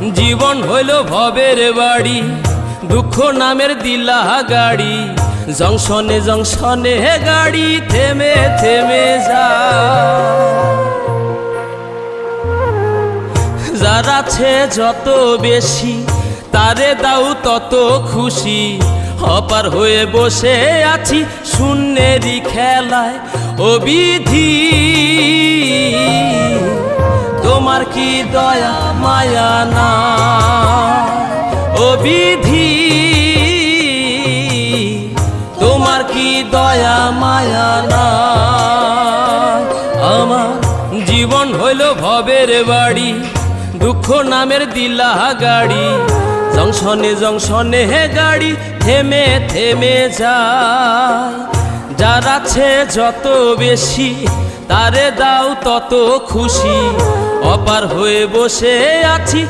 জীবন হইল ভবের বাড়ি, দুঃখ নামের দিলা গাড়ি। জংশনে জংশনে গাড়ি থেমে থেমে যায়। যার আছে যত বেশি তারে দাও তত খুশি। অপার হয়ে বসে আছি শূন্যেরই খেলায়। ও বিধি তোমার কি দয়া মায়া না? ও বিধি তোমার কি দয়া মায়া না? আমার জীবন হইল ভবের বাড়ি, দুঃখ নামের দিলা গাড়ি। জংশনে জংশনে গাড়ি থেমে থেমে যায়। যার আছে যত বেশি তারে দাও তত খুশি। অপার হয়ে বসে আছি